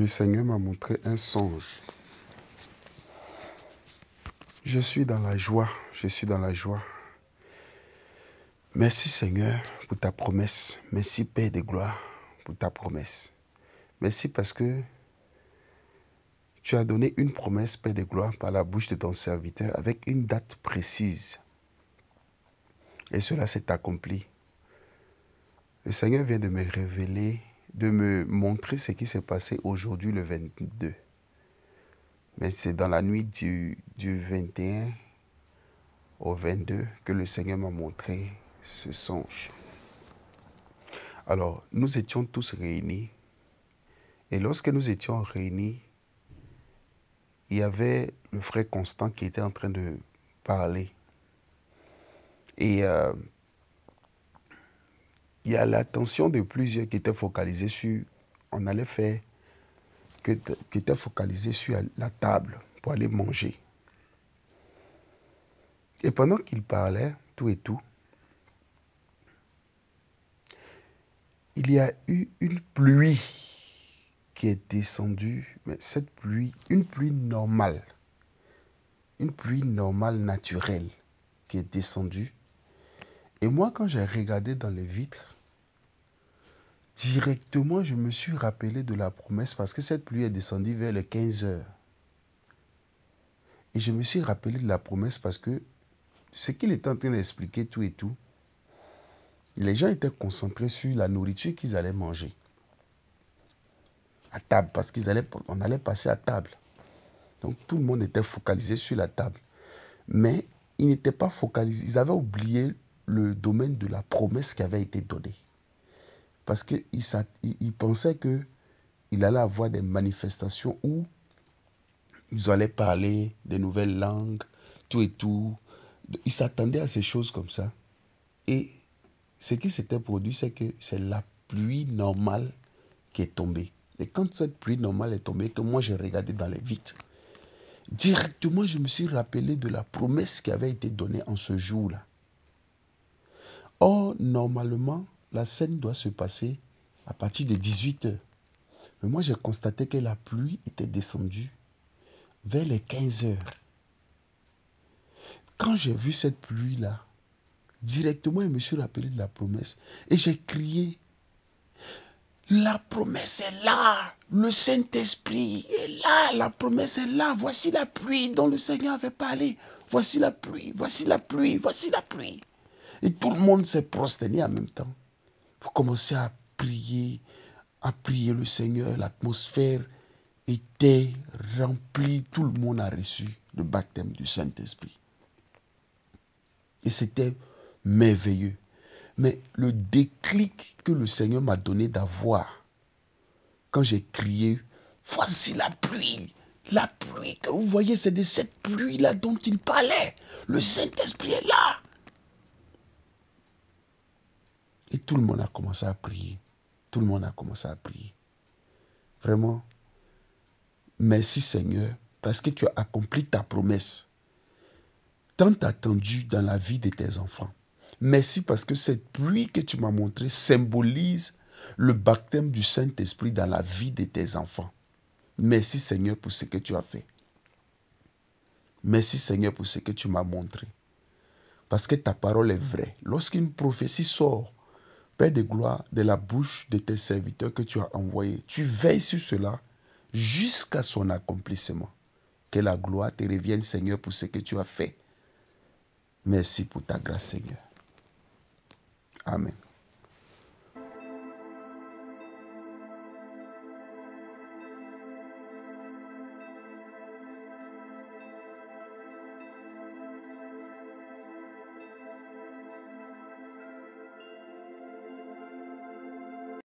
Le Seigneur m'a montré un songe. Je suis dans la joie, je suis dans la joie. Merci Seigneur pour ta promesse. Merci Père de gloire pour ta promesse. Merci parce que tu as donné une promesse, Père de gloire, par la bouche de ton serviteur avec une date précise. Et cela s'est accompli. Le Seigneur vient de me révéler, de me montrer ce qui s'est passé aujourd'hui le 22. Mais c'est dans la nuit du 21 au 22 que le Seigneur m'a montré ce songe. Alors, nous étions tous réunis. Et lorsque nous étions réunis, il y avait le frère Constant qui était en train de parler. Et il y a l'attention de plusieurs qui était focalisée sur, on allait faire, qui était focalisée sur la table pour aller manger. Et pendant qu'il parlait, tout et tout, il y a eu une pluie qui est descendue, mais cette pluie, une pluie normale, naturelle, qui est descendue. Et moi, quand j'ai regardé dans les vitres, directement, je me suis rappelé de la promesse parce que cette pluie est descendue vers les 15 heures. Et je me suis rappelé de la promesse parce que ce qu'il était en train d'expliquer, tout et tout, les gens étaient concentrés sur la nourriture qu'ils allaient manger à table parce qu'on allait passer à table. Donc tout le monde était focalisé sur la table. Mais ils n'étaient pas focalisés, ils avaient oublié le domaine de la promesse qui avait été donnée. Parce qu'ils pensaient qu'il allait avoir des manifestations où ils allaient parler des nouvelles langues, tout et tout. Ils s'attendaient à ces choses comme ça. Et ce qui s'était produit, c'est que c'est la pluie normale qui est tombée. Et quand cette pluie normale est tombée, que moi j'ai regardé dans les vitres, directement je me suis rappelé de la promesse qui avait été donnée en ce jour-là. Or, normalement, la scène doit se passer à partir de 18 heures. Mais moi j'ai constaté que la pluie était descendue vers les 15 heures. Quand j'ai vu cette pluie-là, directement, je me suis rappelé de la promesse. Et j'ai crié, la promesse est là. Le Saint-Esprit est là. La promesse est là. Voici la pluie dont le Seigneur avait parlé. Voici la pluie, voici la pluie, voici la pluie. Et tout le monde s'est prosterné en même temps pour commencer à prier le Seigneur. L'atmosphère était remplie. Tout le monde a reçu le baptême du Saint-Esprit. Et c'était merveilleux. Mais le déclic que le Seigneur m'a donné d'avoir, quand j'ai crié, voici la pluie que vous voyez, c'est de cette pluie-là dont il parlait. Le Saint-Esprit est là. Et tout le monde a commencé à prier. Tout le monde a commencé à prier. Vraiment, merci Seigneur, parce que tu as accompli ta promesse, tant attendue dans la vie de tes enfants. Merci parce que cette pluie que tu m'as montrée symbolise le baptême du Saint-Esprit dans la vie de tes enfants. Merci Seigneur pour ce que tu as fait. Merci Seigneur pour ce que tu m'as montré. Parce que ta parole est vraie. Lorsqu'une prophétie sort, Père de gloire, de la bouche de tes serviteurs que tu as envoyés, tu veilles sur cela jusqu'à son accomplissement. Que la gloire te revienne Seigneur pour ce que tu as fait. Merci pour ta grâce Seigneur. Amen.